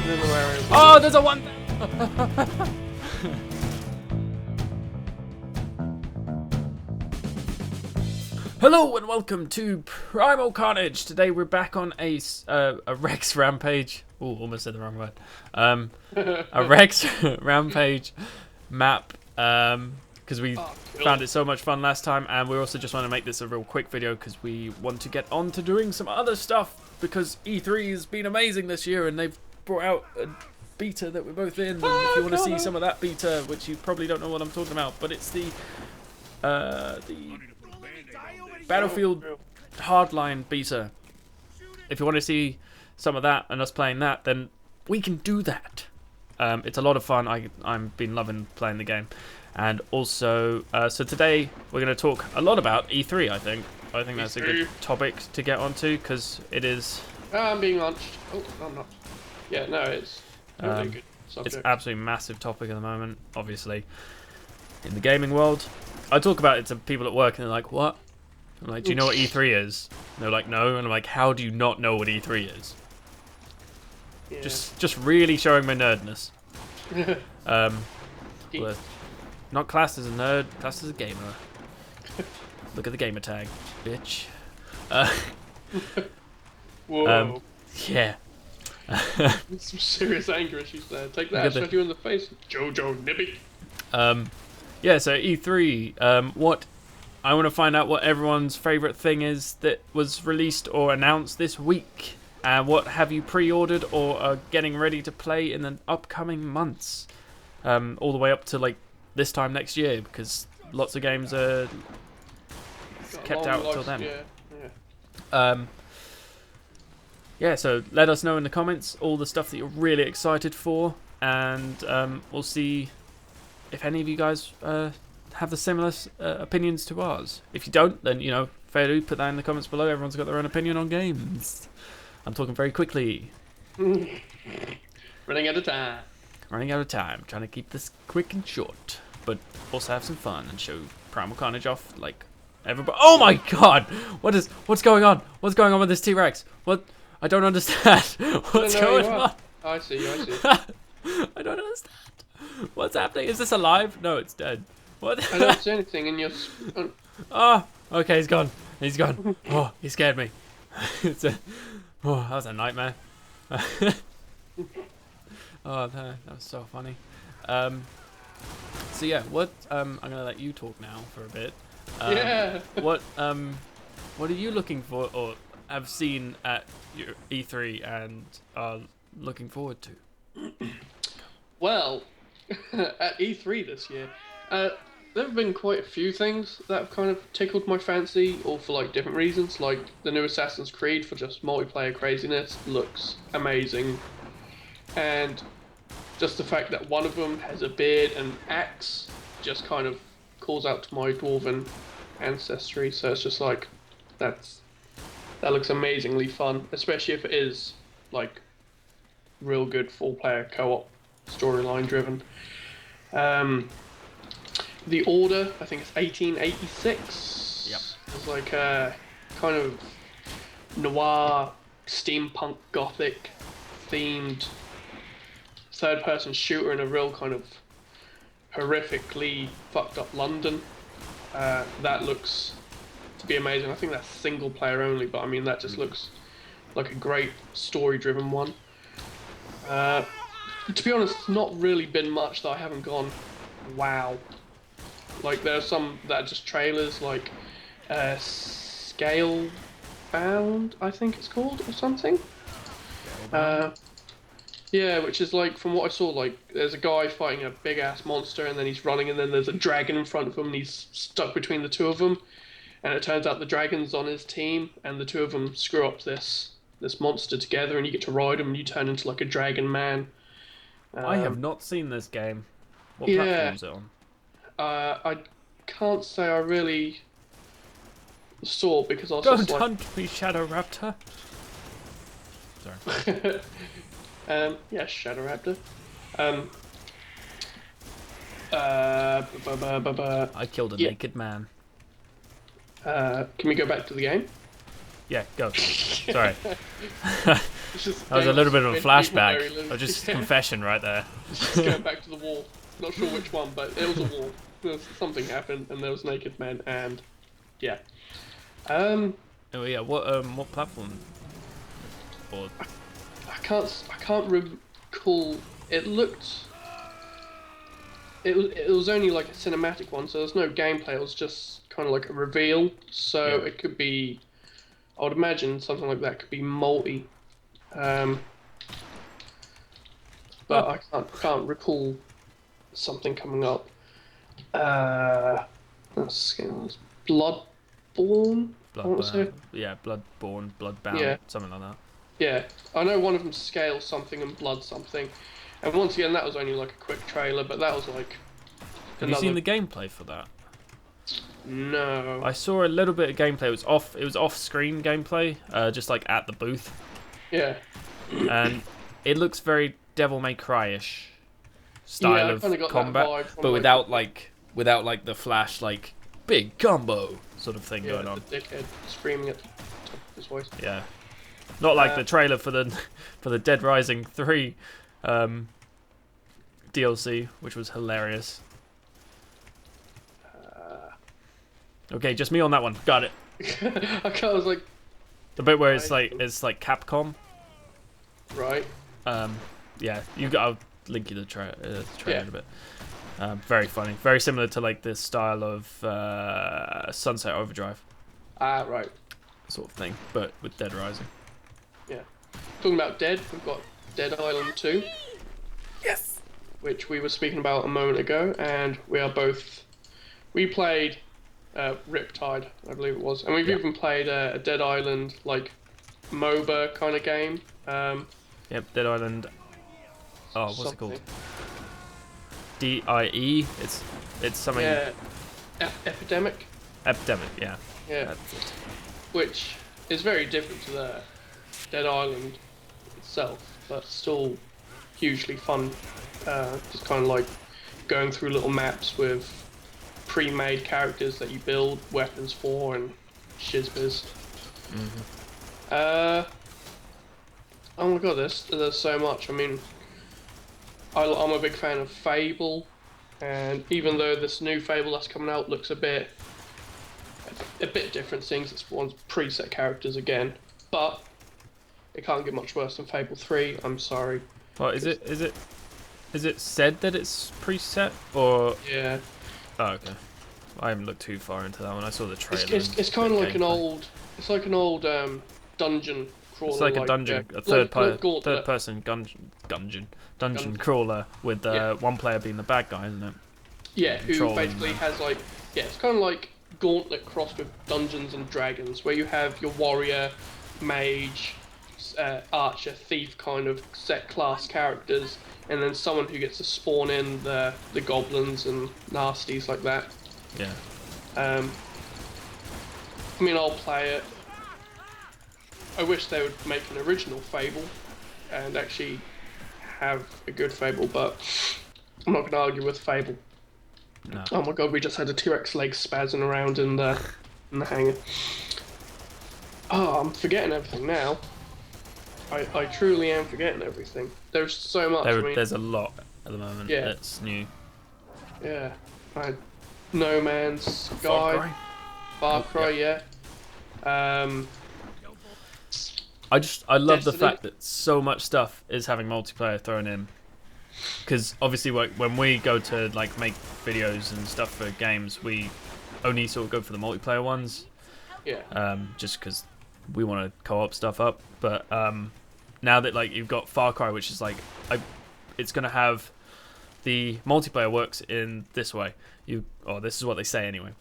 Oh, there's a one. Hello and welcome to Primal Carnage. Today we're back on a Rex rampage. Oh, almost said the wrong word. A Rex rampage map. Because we found it so much fun last time, and we also just want to make this a real quick video because we want to get on to doing some other stuff. Because E3 has been amazing this year, and they've brought out a beta that we're both in. And if you want to see some of that beta, which you probably don't know what I'm talking about, but it's the Battlefield Hardline beta. If you want to see some of that and us playing that, then we can do that. It's a lot of fun. I've been loving playing the game. And also, so today we're going to talk a lot about E3, I think. I think that's a good topic to get onto, because it is... I'm being launched. Oh, I'm not. Yeah, no, it's really good subject. It's absolutely massive topic at the moment, obviously, in the gaming world. I talk about it to people at work, and they're like, what? I'm like, do you know what E3 is? And they're like, no. And I'm like, how do you not know what E3 is? Yeah. Just really showing my nerdness. But not classed as a nerd, classed as a gamer. Look at the gamer tag, bitch. Whoa. Yeah. Some serious anger issues there. Take that, shot you in the face, Jojo Nibby. Yeah, so E3, what I want to find out what everyone's favourite thing is that was released or announced this week. And what have you pre-ordered or are getting ready to play in the upcoming months? All the way up to like this time next year, because lots of games are kept out until then. Yeah, so let us know in the comments all the stuff that you're really excited for, and we'll see if any of you guys have the similar opinions to ours. If you don't, then, you know, fair to put that in the comments below. Everyone's got their own opinion on games. I'm talking very quickly. Running out of time. Running out of time. Trying to keep this quick and short, but also have some fun and show Primal Carnage off like everybody. Oh my god! What's going on? What's going on with this T-Rex? What? I don't understand. What's going on? I see. I don't understand. What's happening? Is this alive? No, it's dead. What? I don't see anything in your... Oh, okay, he's gone. He's gone. Oh, he scared me. Oh, that was a nightmare. Oh, that was so funny. So yeah, what? I'm gonna let you talk now for a bit. Yeah. What are you looking for or have seen at your E3 and are looking forward to? Well, at E3 this year, there have been quite a few things that have kind of tickled my fancy, all for like different reasons. Like the new Assassin's Creed for just multiplayer craziness looks amazing, and just the fact that one of them has a beard and axe just kind of calls out to my dwarven ancestry. So it's just like that looks amazingly fun, especially if it is like real good full-player co-op storyline driven. The Order, I think it's 1886. Yep. It's like a kind of noir, steampunk, gothic themed third-person shooter in a real kind of horrifically fucked up London. That looks to be amazing. I think that's single player only, but I mean that just looks like a great story-driven one. To be honest, it's not really been much that I haven't gone, wow. Like there's some that are just trailers, like Scalebound, I think it's called, or something. Yeah, which is like, from what I saw, like there's a guy fighting a big ass monster, and then he's running, and then there's a dragon in front of him, and he's stuck between the two of them. And it turns out the dragon's on his team, and the two of them screw up this monster together, and you get to ride him, and you turn into like a dragon man. I have not seen this game. What platform is it on? I can't say I really saw, because I was Don't just like... hunt me, Shadow Raptor. Sorry. Yeah, Shadow Raptor. I killed a naked man. Can we go back to the game? Yeah, go. Sorry. Just That was a little bit of a people very flashback. loose. Or just confession right there. Just going back to the wall. Not sure which one, but it was a wall. Something happened, and there was naked men, and yeah. Oh yeah, what platform? Or I can't recall. It looked. It was only like a cinematic one, so there's no gameplay. It was just kind of like a reveal. So Yeah. it could be. I would imagine something like that could be multi. But I can't recall something coming up. Let's Bloodborne. I want to say. Yeah, Bloodborne, Bloodbound, Yeah. something like that. Yeah, I know one of them scale something and blood something, and once again that was only like a quick trailer, but that was like. Have you seen the gameplay for that? No. I saw a little bit of gameplay. It was off-screen gameplay, just like at the booth, Yeah. and it looks very Devil May Cry-ish style I kinda of got that combat, vibe from, but like, without like the flash like big combo sort of thing Yeah, going on. the dickhead screaming at the top of his voice. Yeah, not like the trailer for the Dead Rising 3 DLC, which was hilarious. Okay, just me on that one. Got it. I was like, The bit where it's like Capcom. right. Yeah, I'll link you the trailer Yeah. in a bit. Very funny, very similar to like this style of Sunset Overdrive Right. sort of thing, but with Dead Rising. Yeah. Talking about Dead, we've got Dead Island 2. Yes. Which we were speaking about a moment ago, and we played Riptide, I believe it was, and we've even played a Dead Island like MOBA kind of game. Yep, Dead Island. Oh, what's it called? something. DIE. It's something. Yeah, Epidemic. Epidemic. Yeah. Yeah, That's it. which is very different to the Dead Island itself, but still hugely fun. Just kind of like going through little maps with pre-made characters that you build weapons for and shizbiz. Oh my god, there's so much. I mean, I'm a big fan of Fable, and even though this new Fable that's coming out looks a bit different things, it's one's preset characters again, but it can't get much worse than Fable 3. I'm sorry. Well, is it said that it's preset or? Yeah. Oh, okay. I haven't looked too far into that one. I saw the trailer. It's kind of like an old. It's like an old dungeon crawler. It's like a dungeon, a third-person dungeon crawler with one player being the bad guy, isn't it? Yeah, who Controlling basically has like it's kind of like Gauntlet crossed with Dungeons and Dragons, where you have your warrior, mage, archer, thief kind of set class characters, and then someone who gets to spawn in the goblins and nasties like that. Yeah. I mean, I'll play it. I wish they would make an original Fable and actually have a good Fable, but I'm not going to argue with Fable. No. Oh my god, we just had a T-Rex leg spazzing around in the hangar. Oh, I'm forgetting everything now. I truly am forgetting everything. There's so much. There's a lot at the moment. Yeah. That's new. Yeah. No Man's Sky. Far Cry, yeah. I love the Destiny. fact that so much stuff is having multiplayer thrown in, because obviously when we go to like make videos and stuff for games, we only sort of go for the multiplayer ones. Yeah. Just because we want to co-op stuff up. But now that like you've got Far Cry, which is like it's gonna have the multiplayer works in this way. This is what they say anyway.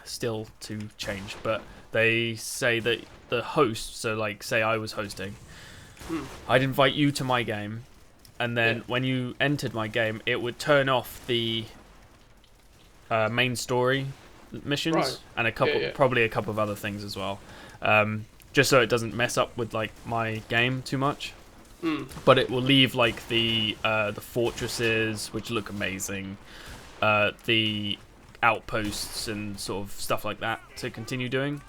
Still to change, but they say that the host, so like say I was hosting, I'd invite you to my game, and then when you entered my game, it would turn off the main story missions, Right. and a couple, probably a couple of other things as well, just so it doesn't mess up with like my game too much. But it will leave like the fortresses, which look amazing, the outposts and sort of stuff like that to continue doing.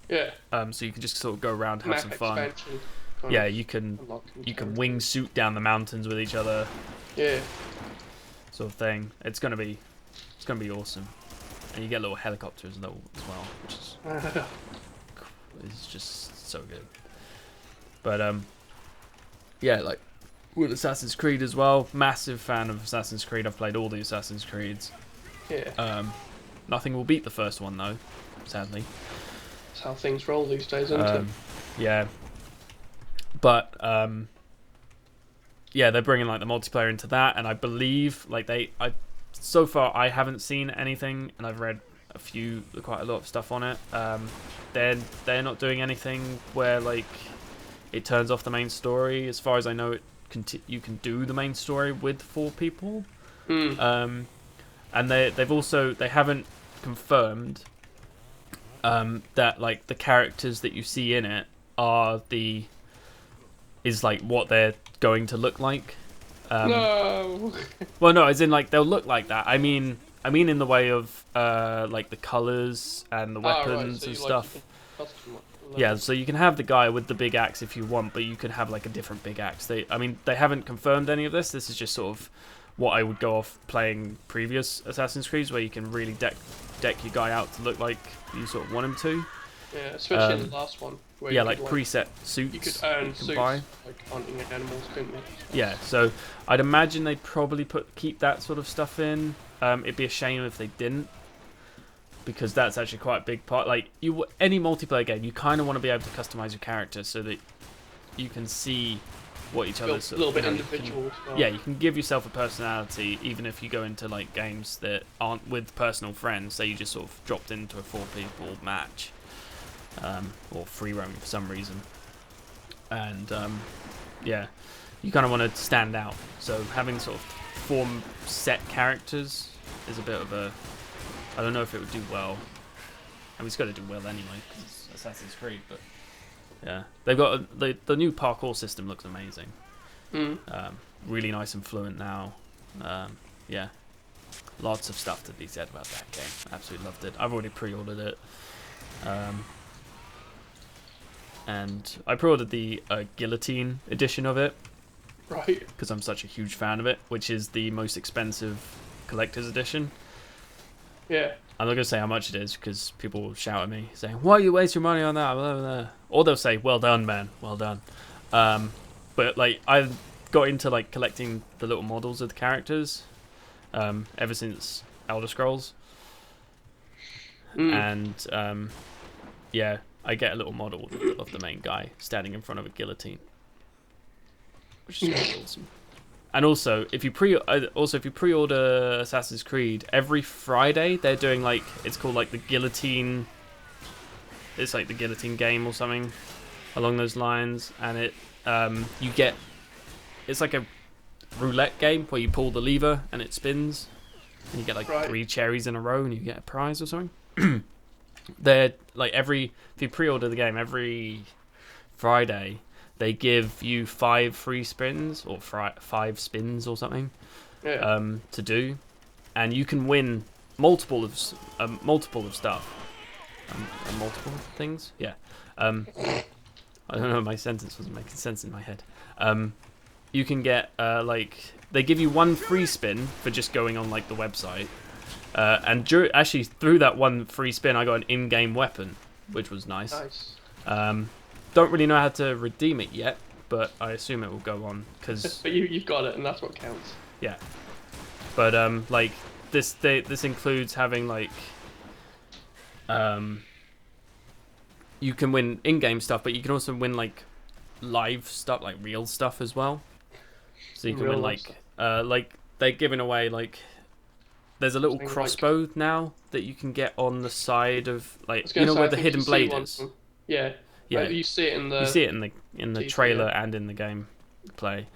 Yeah. So you can just sort of go around, have Map some fun. expansion kind Yeah, of you can unlocking wingsuit down the mountains with each other, Yeah. sort of thing. It's gonna be awesome, and you get little helicopters though as well, which is just so good. But yeah, like with Assassin's Creed as well. Massive fan of Assassin's Creed. I've played all the Assassin's Creeds. Yeah. Nothing will beat the first one though, sadly. That's how things roll these days, isn't it? Yeah. But yeah, they're bringing like the multiplayer into that, and I believe like so far I haven't seen anything, and I've read quite a lot of stuff on it. They're not doing anything where like it turns off the main story. As far as I know, you can do the main story with 4 people. And they haven't confirmed that like the characters that you see in it is like what they're going to look like. No. Well, no, as in like they'll look like that. I mean in the way of like the colors and the weapons So and you, stuff. Like, you can customize. Yeah, so you can have the guy with the big axe if you want, but you could have like a different big axe. They haven't confirmed any of this. This is just sort of what I would go off playing previous Assassin's Creeds, where you can really deck your guy out to look like you sort of want him to. Yeah, especially in the last one. Where Yeah, you like could, preset suits. You could earn suits, buy. like hunting animals, couldn't you? Yeah, so I'd imagine they'd probably keep that sort of stuff in. It'd be a shame if they didn't, because that's actually quite a big part. Like any multiplayer game, you kind of want to be able to customize your character so that you can see what each other's a little bit individual. Yeah, you can give yourself a personality, even if you go into like games that aren't with personal friends. Say you just sort of dropped into a 4-people match, or free roaming for some reason, and yeah, you kind of want to stand out. So having sort of 4 set characters is a bit of a, I don't know if it would do well. I mean, it's got to do well anyway because it's Assassin's Creed, but yeah, they've got the new parkour system looks amazing. Really nice and fluent now. Yeah, lots of stuff to be said about that game. Absolutely loved it. I've already pre-ordered it, and I pre-ordered the guillotine edition of it, right? Because I'm such a huge fan of it, which is the most expensive collector's edition. Yeah. I'm not going to say how much it is because people will shout at me saying, why you waste your money on that? Blah, blah, blah. Or they'll say, well done, man. Well done. But like I've got into like collecting the little models of the characters ever since Elder Scrolls. And yeah, I get a little model of the main guy standing in front of a guillotine, which is really awesome. And also, if you pre-order Assassin's Creed, every Friday they're doing like, it's called like the guillotine. It's like the guillotine game or something along those lines, and it it's like a roulette game where you pull the lever and it spins, and you get like 3 cherries in a row and you get a prize or something. They're like if you pre-order the game every Friday, they give you 5 free spins or 5 spins or something to do, and you can win multiple of stuff, multiple things. Yeah, I don't know. My sentence wasn't making sense in my head. You can get like they give you 1 free spin for just going on like the website, and actually through that 1 free spin, I got an in-game weapon, which was nice. Don't really know how to redeem it yet, but I assume it will go on because. But you've got it, and that's what counts. Yeah, but like this includes having like you can win in-game stuff, but you can also win like live stuff, like real stuff as well. So you can win like they're giving away like there's a little crossbow now that you can get on the side of like where the hidden blade is. Yeah. Yeah, you see it in the TV, trailer and in the game play.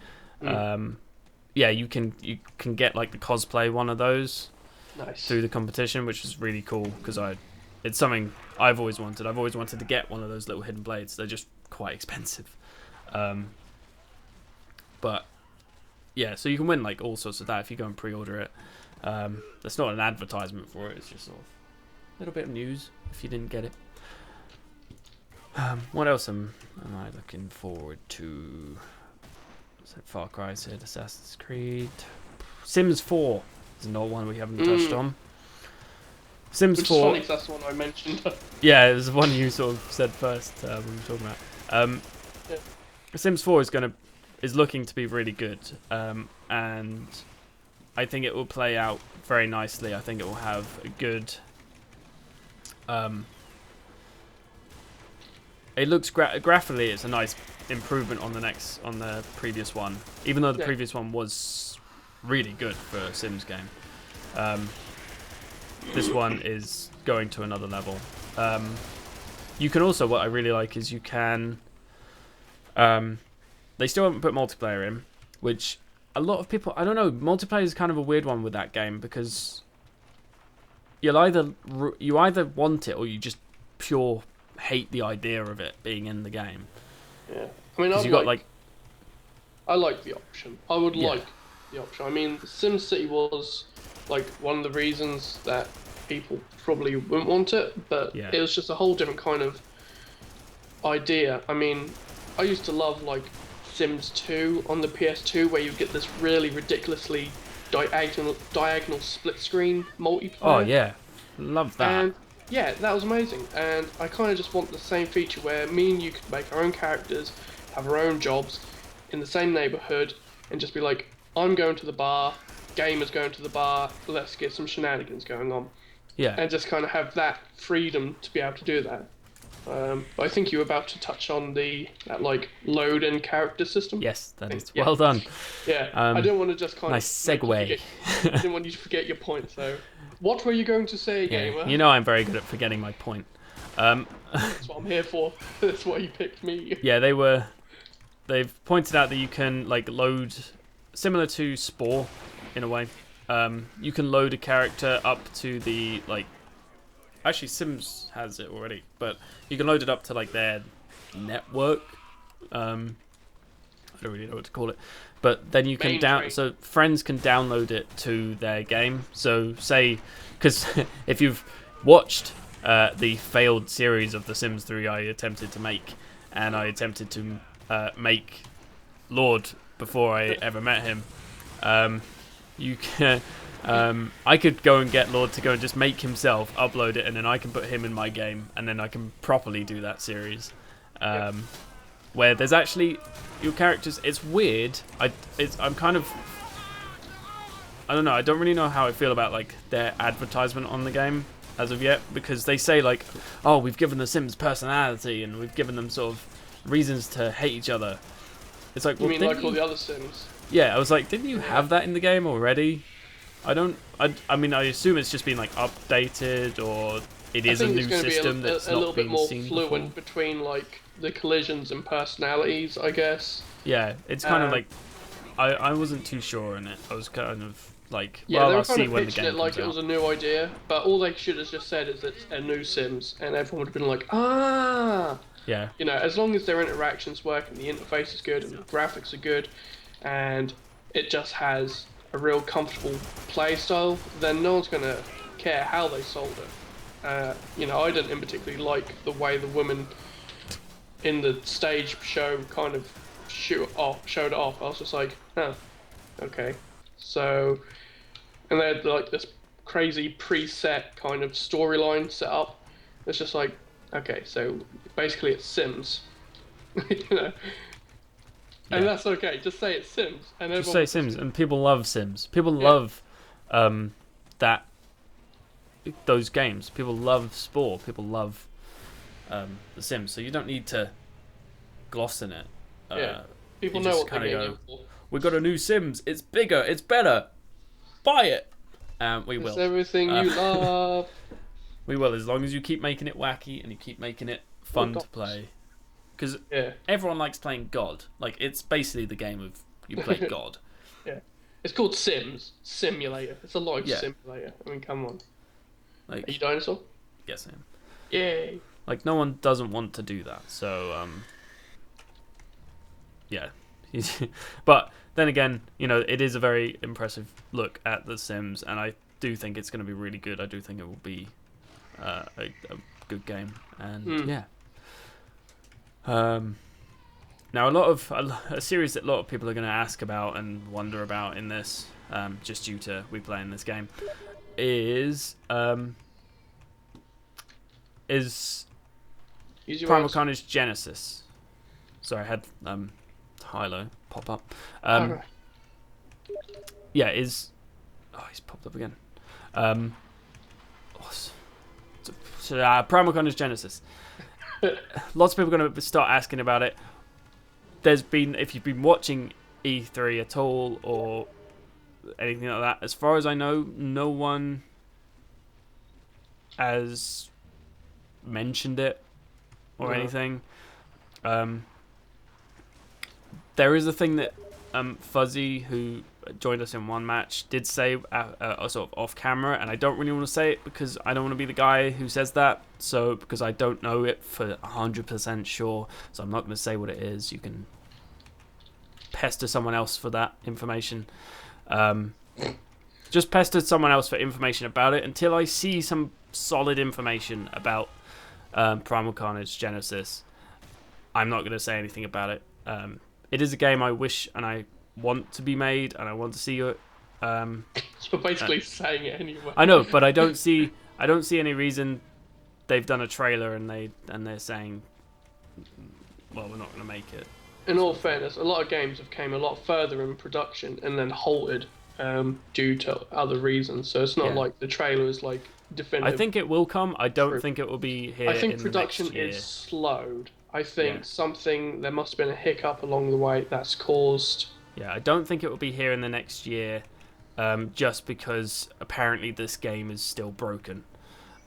Yeah, you can get like the cosplay one of those through the competition, which is really cool because it's something I've always wanted. I've always wanted to get one of those little hidden blades. They're just quite expensive, but yeah, so you can win like all sorts of that if you go and pre-order it. That's not an advertisement for it. It's just sort of a little bit of news if you didn't get it. What else am I looking forward to? So Far Cry said, Assassin's Creed, Sims 4 is another one we haven't touched on. Sims Which 4. is funny 'cause that's the one I mentioned. Yeah, it was the one you sort of said first when we were talking about. Yeah. Sims 4 is looking to be really good, and I think it will play out very nicely. I think it will have a good. It looks graphically, it's a nice improvement on the previous one, even though the previous one was really good for a Sims game. This one is going to another level. You can also, what I really like is you can. They still haven't put multiplayer in, which a lot of people, I don't know, multiplayer is kind of a weird one with that game because you either want it or you just pure hate the idea of it being in the game. Yeah, I mean, I like the option. I would like the option. I mean, SimCity was like one of the reasons that people probably wouldn't want it, but it was just a whole different kind of idea. I mean, I used to love like Sims 2 on the PS2, where you get this really ridiculously diagonal split screen multiplayer. Oh yeah, love that. And yeah, that was amazing. And I kind of just want the same feature where me and you could make our own characters, have our own jobs in the same neighborhood, and just be like, I'm going to the bar, Gamer's going to the bar, let's get some shenanigans going on. Yeah. And just kind of have that freedom to be able to do that. But I think you were about to touch on that like load and character system. Yes, that is well done. Yeah, I didn't want to just kind nice segue. I didn't want you to forget your point. So, what were you going to say, Gamer? You know I'm very good at forgetting my point. That's what I'm here for. That's why you picked me. Yeah, they've pointed out that you can like load, similar to Spore, in a way. You can load a character up to the like. Actually, Sims has it already, but you can load it up to like their network. I don't really know what to call it, but then you can so friends can download it to their game. So say, because if you've watched the failed series of The Sims 3 I attempted to make, and I attempted to make Lord before I ever met him, you can. I could go and get Lord to go and just make himself, upload it, and then I can put him in my game, and then I can properly do that series. Where there's actually your characters. It's weird. I'm kind of. I don't know. I don't really know how I feel about like their advertisement on the game as of yet, because they say like, oh, we've given the Sims personality and we've given them sort of reasons to hate each other. It's like, well, you mean like all the other Sims? Yeah, I was like, didn't you have that in the game already? I mean, I assume it's just been like updated, or it is a new system that's not been seen before. A little bit more fluent between like the collisions and personalities, I guess. Yeah, it's kind of like I wasn't too sure in it. I was kind of like, yeah, well, they were I'll kind see of when the pitching game it like comes it was out. a new idea, but all they should have just said is it's a new Sims, and everyone would have been like, ah. Yeah. You know, as long as their interactions work and the interface is good and the graphics are good, and it just has a real comfortable play style, then no one's gonna care how they sold it. You know, I didn't in particularly like the way the women in the stage show kind of showed it off. I was just like, huh, okay. So, and they had like this crazy preset kind of storyline set up. It's just like, okay, so basically it's Sims, you know. And that's okay. Just say it's Sims. And just say Sims, and people love Sims. People love those games. People love Spore. People love The Sims. So you don't need to gloss in it. People know what they're getting in for. We got a new Sims. It's bigger. It's better. Buy it. We will. It's everything you love. We will, as long as you keep making it wacky and you keep making it fun to play. Because everyone likes playing God. Like, it's basically the game of you play God. Yeah. It's called Sims. Simulator. It's a life simulator. I mean, come on. Like, are you dinosaur? Yes, I am. Yay. Like, no one doesn't want to do that. So, yeah. But then again, you know, it is a very impressive look at The Sims, and I do think it's going to be really good. I do think it will be a good game. And, yeah. Now, a series that a lot of people are going to ask about and wonder about in this, just due to we playing this game, is Primal Carnage Genesis. Sorry, I had Hilo pop up. Alright. Yeah, he's popped up again. Primal Carnage Genesis. Lots of people are going to start asking about it. If you've been watching E3 at all or anything like that, as far as I know, no one has mentioned it or anything. There is a thing that Fuzzy, who joined us in one match, did say sort of off camera, and I don't really want to say it because I don't want to be the guy who says that. So because I don't know it for 100% sure, so I'm not going to say what it is. You can pester someone else for that information. Just pester someone else for information about it until I see some solid information about Primal Carnage Genesis. I'm not going to say anything about it. It is a game I wish and I want to be made, and I want to see it. So basically saying it anyway. I know, but I don't see any reason they've done a trailer and they're saying, well, we're not going to make it. In all fairness, a lot of games have came a lot further in production and then halted due to other reasons. So it's not like the trailer is like definitive. I think it will come. I don't think it will be here. I think in production the next year. is slowed. I think there must have been a hiccup along the way that's caused. Yeah, I don't think it will be here in the next year, just because apparently this game is still broken.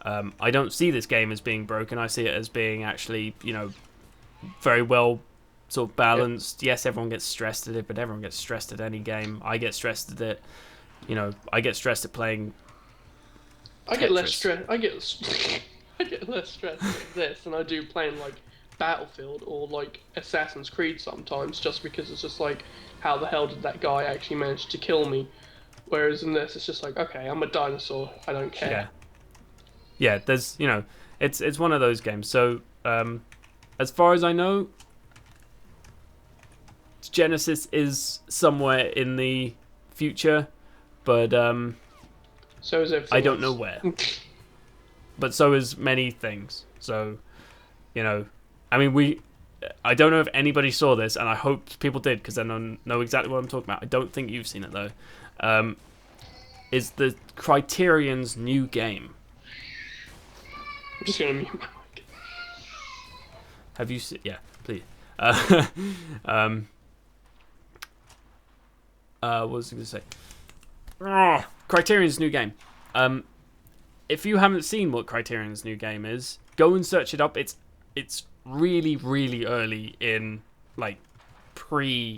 I don't see this game as being broken. I see it as being actually, very well sort of balanced. Yes, everyone gets stressed at it, but everyone gets stressed at any game. I get stressed at it. I get stressed at playing Tetris. I get less stressed. I get less stressed at this than I do playing like Battlefield or like Assassin's Creed sometimes, just because it's just like, how the hell did that guy actually manage to kill me? Whereas in this, it's just like, okay, I'm a dinosaur. I don't care. Yeah. There's it's one of those games. So as far as I know, Genesis is somewhere in the future, but so is everything I don't else. know where. But so is many things. So I mean, I don't know if anybody saw this, and I hope people did, because then I know exactly what I'm talking about. I don't think you've seen it though. Is the Criterion's new game? I'm just gonna mute my mic. Have you seen? Yeah, please. What was I going to say? Criterion's new game. If you haven't seen what Criterion's new game is, go and search it up. It's really, really early in like pre-alpha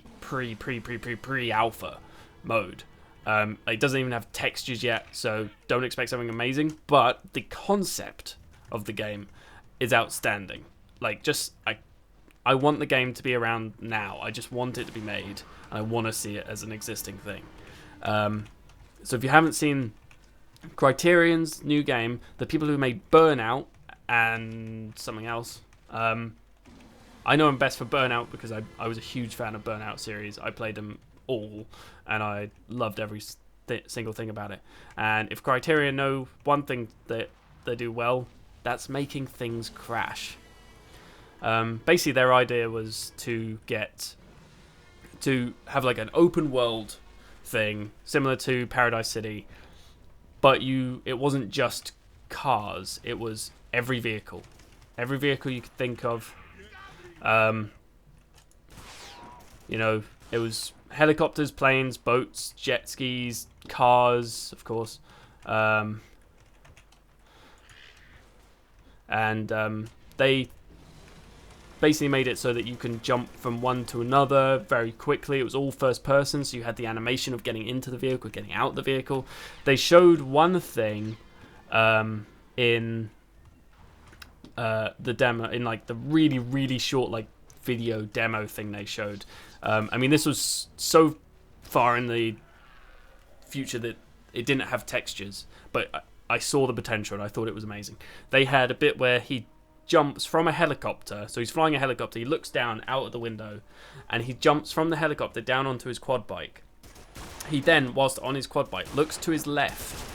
mode. It doesn't even have textures yet, so don't expect something amazing. But the concept of the game is outstanding. Like, I want the game to be around now. I just want it to be made, and I want to see it as an existing thing. So if you haven't seen Criterion's new game, the people who made Burnout and something else, I know I'm best for Burnout because I was a huge fan of Burnout series. I played them all, and I loved every single thing about it. And if Criterion know one thing that they do well, that's making things crash. Basically, their idea was to have like an open world thing similar to Paradise City, but it wasn't just cars. It was every vehicle you could think of. It was helicopters, planes, boats, jet skis, cars, of course, and they basically made it so that you can jump from one to another very quickly. It was all first person, so you had the animation of getting into the vehicle, getting out the vehicle. They showed one thing in the demo, in like the really, really short like video demo thing they showed. I mean, this was so far in the future that it didn't have textures, but I saw the potential and I thought it was amazing. They had a bit where he jumps from a helicopter. So he's flying a helicopter. He looks down out of the window, and he jumps from the helicopter down onto his quad bike. He then, whilst on his quad bike, looks to his left,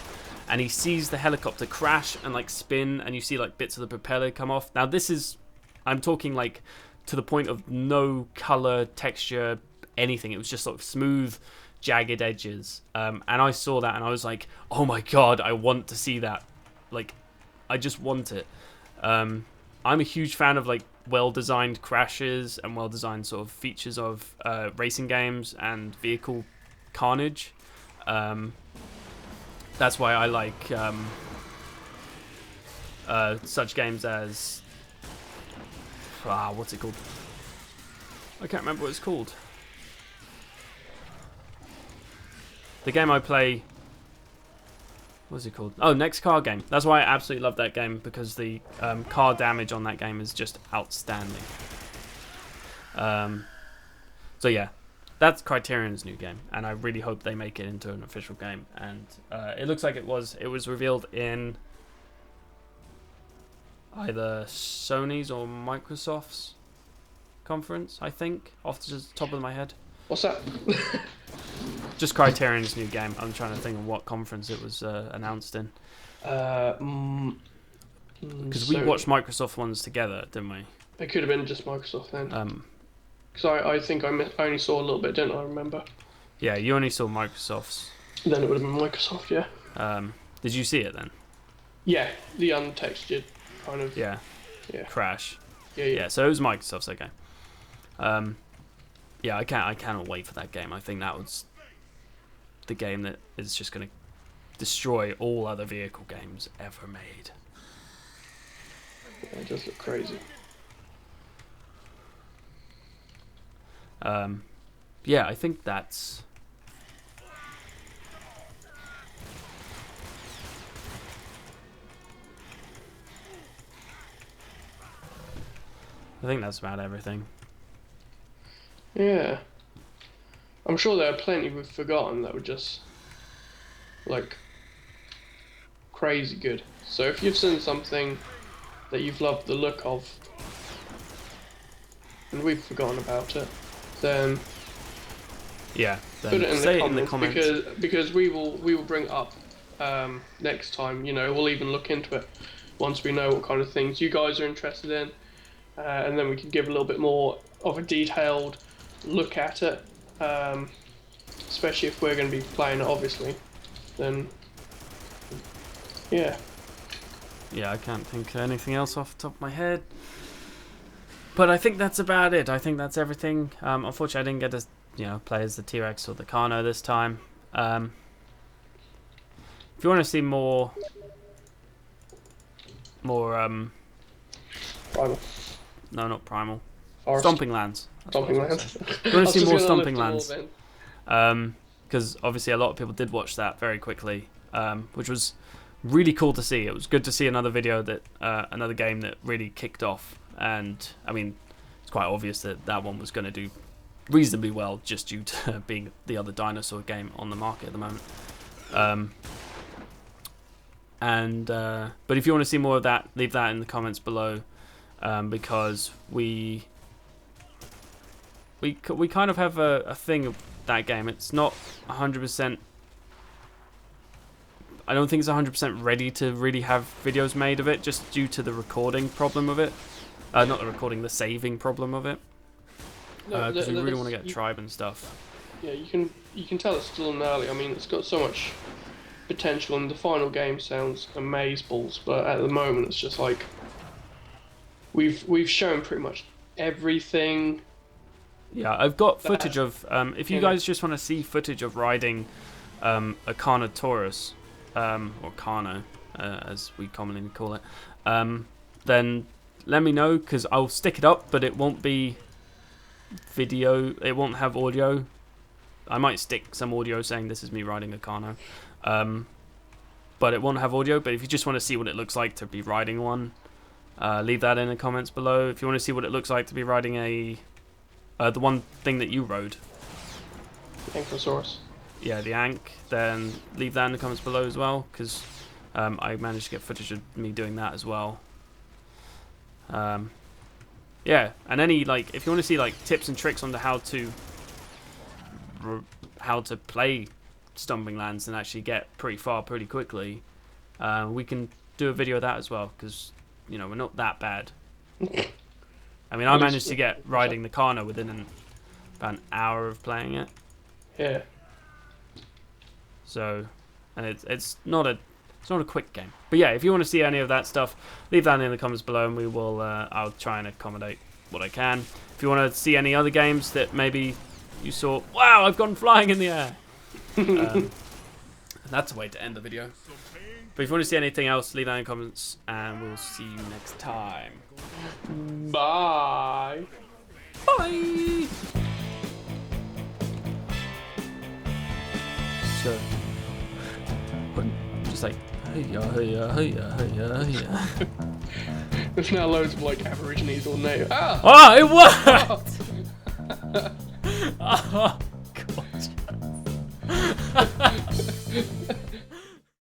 and he sees the helicopter crash and like spin, and you see like bits of the propeller come off. Now this is, I'm talking like to the point of no color, texture, anything. It was just sort of smooth, jagged edges. And I saw that and I was like, oh my god, I want to see that. Like, I just want it. I'm a huge fan of like well-designed crashes and well-designed sort of features of racing games and vehicle carnage. That's why I like such games as what's it called? I can't remember what it's called. The game I play, what's it called? Oh, Next Car Game. That's why I absolutely love that game, because the car damage on that game is just outstanding. So yeah, that's Criterion's new game, and I really hope they make it into an official game. And it looks like it was revealed in either Sony's or Microsoft's conference, I think, off the top of my head. What's that? Just Criterion's new game. I'm trying to think of what conference it was announced in. Because we watched Microsoft ones together, didn't we? It could have been just Microsoft then. Because I think I only saw a little bit, didn't I? Remember? Yeah, you only saw Microsoft's. Then it would have been Microsoft, yeah. Did you see it then? Yeah, the untextured kind of. Yeah. Yeah. Crash. Yeah. So it was Microsoft's, okay. Yeah, I cannot wait for that game. I think that was the game that is just going to destroy all other vehicle games ever made. Yeah, it does look crazy. Yeah, I think that's... I think that's about everything. Yeah. I'm sure there are plenty we've forgotten that were just, like, crazy good. So if you've seen something that you've loved the look of, and we've forgotten about it, then yeah, then put it in the comments, because we will bring it up next time. You know, we'll even look into it once we know what kind of things you guys are interested in, and then we can give a little bit more of a detailed look at it, especially if we're going to be playing it, obviously. Then yeah, I can't think of anything else off the top of my head. But I think that's about it. I think that's everything. Unfortunately, I didn't get to play as the T-Rex or the Carno this time. If you want to see more Primal. No, not Primal. Forest. Stomping Lands. Stomping Lands. If you want to see more Stomping Lands, because obviously a lot of people did watch that very quickly, which was really cool to see. It was good to see another video that another game that really kicked off. And I mean, it's quite obvious that that one was going to do reasonably well just due to being the other dinosaur game on the market at the moment. But if you want to see more of that, leave that in the comments below, because we kind of have a thing of that game. It's not 100%. I don't think it's 100% ready to really have videos made of it, just due to the recording problem of it. Not the recording, the saving problem of it. Because we really want to get tribe and stuff. Yeah, you can tell it's still in early. I mean, it's got so much potential, and the final game sounds amazeballs. But at the moment, it's just like we've shown pretty much everything. Yeah, I've got footage of. If you guys just want to see footage of riding a Carnotaurus, or Carno, as we commonly call it, then let me know, because I'll stick it up, but it won't be video. It won't have audio. I might stick some audio saying this is me riding a Carno, but it won't have audio. But if you just want to see what it looks like to be riding one, leave that in the comments below. If you want to see what it looks like to be riding the one thing that you rode, Ankylosaurus. Yeah, the Ank, then leave that in the comments below as well, because I managed to get footage of me doing that as well. Yeah, and any like if you want to see like tips and tricks on how to play Stumbling Lands and actually get pretty far pretty quickly, we can do a video of that as well, because we're not that bad. I mean, I managed to get riding the Karna within about an hour of playing it. Yeah. So, and it's not a quick game. But yeah, if you want to see any of that stuff, leave that in the comments below, and we will. I'll try and accommodate what I can. If you want to see any other games that maybe you saw, wow, I've gone flying in the air. That's a way to end the video. But if you want to see anything else, leave that in the comments, and we'll see you next time. Bye. Bye. So, just like, hey. There's now loads of like Aborigines or native. Ah! Oh, it worked! Oh, God.